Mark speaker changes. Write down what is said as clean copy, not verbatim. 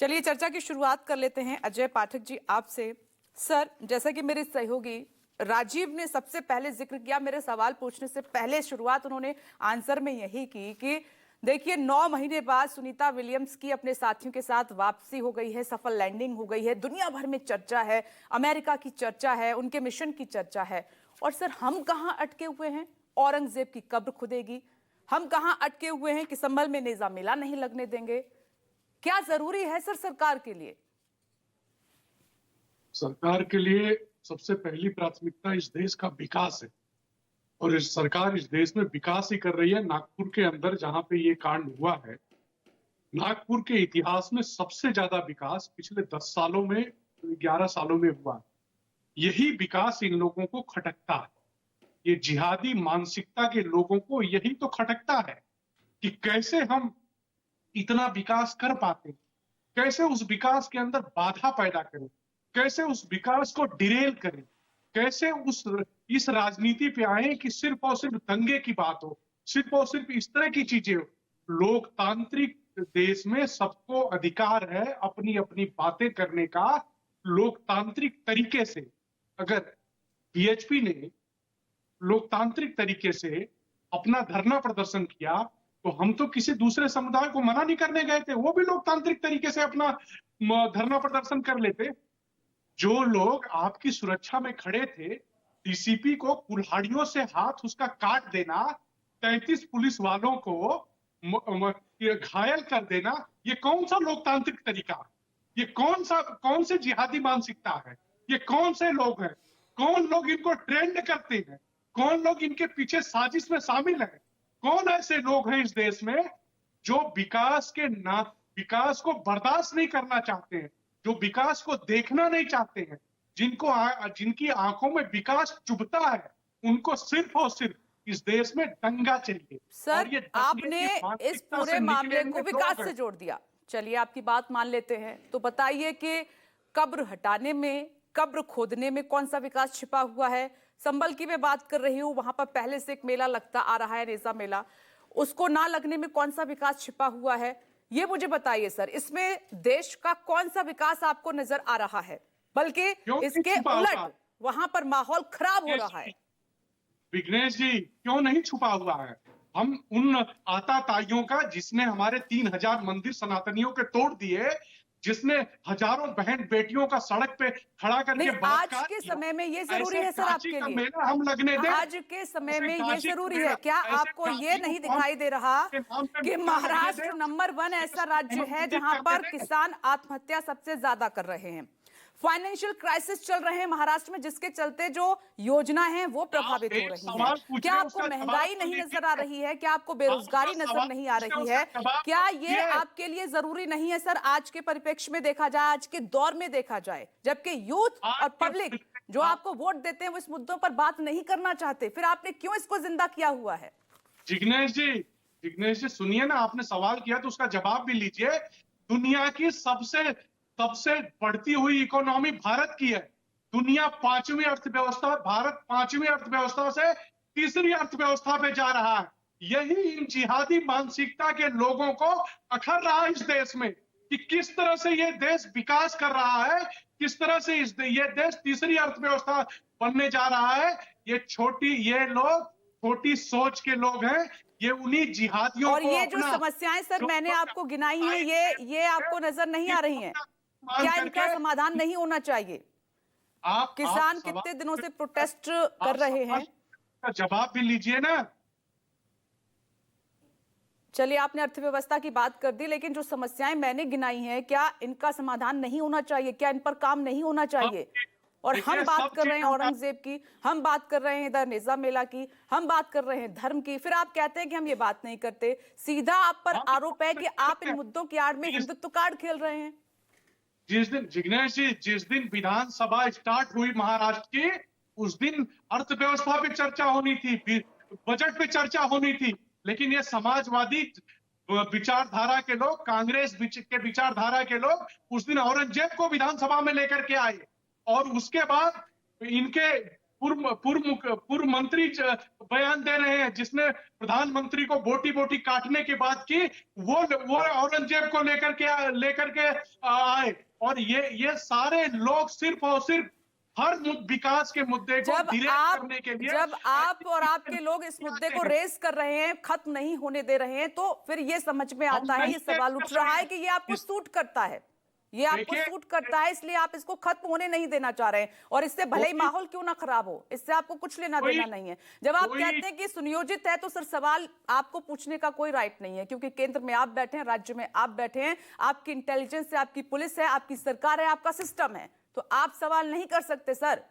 Speaker 1: चलिए चर्चा की शुरुआत कर लेते हैं अजय पाठक जी आपसे। सर, जैसा कि मेरे सहयोगी राजीव ने सबसे पहले जिक्र किया, मेरे सवाल पूछने से पहले शुरुआत उन्होंने आंसर में यही की कि देखिए 9 महीने बाद सुनीता विलियम्स की अपने साथियों के साथ वापसी हो गई है, सफल लैंडिंग हो गई है, दुनिया भर में चर्चा है, अमेरिका की चर्चा है, उनके मिशन की चर्चा है। और सर हम कहाँ अटके हुए हैं? औरंगजेब की कब्र खुदेगी। हम कहाँ अटके हुए हैं कि संभल में नेजा मेला नहीं लगने देंगे। क्या जरूरी है सर सरकार के लिए?
Speaker 2: सरकार के लिए सबसे पहली प्राथमिकता इस देश का विकास है और इस सरकार इस देश में विकास ही कर रही है। नागपुर के अंदर जहां पे ये कांड हुआ है, नागपुर के इतिहास में सबसे ज्यादा विकास पिछले 10 सालों में 11 सालों में हुआ है। यही विकास इन लोगों को खटकता है। ये जिहादी मानसिकता के लोगों को यही तो खटकता है कि कैसे हम इतना विकास कर पाते हैं, कैसे उस विकास के अंदर बाधा पैदा करें, कैसे उस विकास को डिरेल करें, कैसे इस राजनीति पे आए कि सिर्फ और सिर्फ दंगे की बात हो, सिर्फ और सिर्फ इस तरह की चीजें हो। लोकतांत्रिक देश में सबको अधिकार है अपनी अपनी बातें करने का। लोकतांत्रिक तरीके से अगर बीएचपी ने लोकतांत्रिक तरीके से अपना धरना प्रदर्शन किया तो हम तो किसी दूसरे समुदाय को मना नहीं करने गए थे, वो भी लोकतांत्रिक तरीके से अपना धरना प्रदर्शन कर लेते। जो लोग आपकी सुरक्षा में खड़े थे, डीसीपी को कुल्हाड़ियों से हाथ उसका काट देना, 33 पुलिस वालों को घायल कर देना, ये कौन सा लोकतांत्रिक तरीका? ये कौन से जिहादी मानसिकता है? ये कौन से लोग हैं? कौन लोग इनको ट्रेंड करते हैं? कौन लोग इनके पीछे साजिश में शामिल हैं? कौन ऐसे लोग हैं इस देश में जो विकास को बर्दाश्त नहीं करना चाहते हैं, जो विकास को देखना नहीं चाहते हैं, जिनकी आंखों में विकास चुभता है, उनको सिर्फ और सिर्फ इस देश में दंगा चाहिए।
Speaker 1: सर, आपने इस पूरे मामले को विकास से जोड़ दिया। चलिए आपकी बात मान लेते हैं, तो बताइए कि कब्र हटाने में, कब्र खोदने में कौन सा विकास छिपा हुआ है? संभल की मैं बात कर रही हूं, वहां पर पहले से एक मेला लगता आ रहा है, नेजा मेला, उसको ना लगने में कौन सा विकास छिपा हुआ है? ये मुझे बताइए सर, इसमें देश का कौन सा विकास आपको नजर आ रहा है? बल्कि इसके उलट वहां पर माहौल खराब हो रहा है।
Speaker 2: विघ्नेश जी, क्यों नहीं छुपा हुआ है? हम उन आताताइयों का जिसने हमारे 3000 मंदिर सनातनियों के तोड़ दिए, जिसने हजारों बहन बेटियों का सड़क पे खड़ा करके
Speaker 1: आज के समय में ये जरूरी है सर आपके लिए?
Speaker 2: हम लगने दें?
Speaker 1: आज के समय में ये जरूरी है क्या? आपको ये नहीं दिखाई दे रहा कि महाराष्ट्र नंबर 1 ऐसा राज्य है जहां पर किसान आत्महत्या सबसे ज्यादा कर रहे हैं? फाइनेंशियल क्राइसिस चल रहे हैं महाराष्ट्र में, जिसके चलते जो योजना है वो प्रभावित हो रही है। क्या आपको महंगाई नहीं नजर आ रही है? क्या आपको बेरोजगारी नजर नहीं आ रही है? क्या ये आपके लिए जरूरी नहीं है सर? आज के परिप्रेक्ष्य में देखा जाए, आज के दौर में देखा जाए, जबकि यूथ और पब्लिक जो आपको वोट देते हैं वो इस मुद्दों पर बात नहीं करना चाहते, फिर आपने क्यों इसको जिंदा किया हुआ है?
Speaker 2: जिग्नेश जी सुनिए ना, आपने सवाल किया तो उसका जवाब भी लीजिए। दुनिया की सबसे बढ़ती हुई इकोनॉमी भारत की है। दुनिया 5वीं अर्थव्यवस्था, भारत 5वीं अर्थव्यवस्था से तीसरी अर्थव्यवस्था पे जा रहा है। यही इन जिहादी मानसिकता के लोगों को अखर रहा है इस देश में कि किस तरह से ये देश विकास कर रहा है, किस तरह से ये देश तीसरी अर्थव्यवस्था बनने जा रहा है। ये लोग छोटी सोच के लोग हैं। ये उन्हीं जिहादियों
Speaker 1: और ये जो समस्याएं सर मैंने आपको गिनाई हैं, ये आपको नजर नहीं आ रही हैं? क्या इनका समाधान नहीं होना चाहिए? किसान कितने दिनों से प्रोटेस्ट कर रहे हैं?
Speaker 2: जवाब भी लीजिए ना।
Speaker 1: चलिए, आपने अर्थव्यवस्था की बात कर दी, लेकिन जो समस्याएं मैंने गिनाई हैं, क्या इनका समाधान नहीं होना चाहिए? क्या इन पर काम नहीं होना चाहिए? और हम बात कर रहे हैं औरंगजेब की, हम बात कर रहे हैं इधर नेजा मेला की, हम बात कर रहे हैं धर्म की, फिर आप कहते हैं कि हम ये बात नहीं करते। सीधा आप पर आरोप है कि आप इन मुद्दों की आड़ में हिंदुत्व कार्ड खेल रहे हैं।
Speaker 2: जिग्नेश जी, जिस दिन विधानसभा स्टार्ट हुई महाराष्ट्र की, उस दिन अर्थव्यवस्था पे चर्चा होनी थी, बजट पे चर्चा होनी थी, लेकिन ये समाजवादी विचारधारा के लोग, कांग्रेस के विचारधारा के लोग उस दिन औरंगजेब को विधानसभा में लेकर के आए और उसके बाद इनके पूर्व मंत्री बयान दे रहे हैं, जिसने प्रधानमंत्री को बोटी बोटी काटने की बात की, वो औरंगजेब को लेकर के आए। और ये सारे लोग सिर्फ और सिर्फ हर विकास के मुद्दे को डिले करने के लिए,
Speaker 1: जब आप और आपके लोग इस मुद्दे को रेस कर रहे हैं, खत्म नहीं होने दे रहे हैं, तो फिर ये समझ में आता है, ये सवाल उठ रहा है कि ये आपको सूट करता है, ये आपको सूट करता है, इसलिए आप इसको खत्म होने नहीं देना चाह रहे हैं। और इससे भले ही माहौल क्यों ना खराब हो, इससे आपको कुछ लेना देना नहीं है। जब आप कहते हैं कि सुनियोजित है, तो सर सवाल आपको पूछने का कोई राइट नहीं है, क्योंकि केंद्र में आप बैठे हैं, राज्य में आप बैठे हैं, आपकी इंटेलिजेंस है, आपकी पुलिस है, आपकी सरकार है, आपका सिस्टम है, तो आप सवाल नहीं कर सकते सर।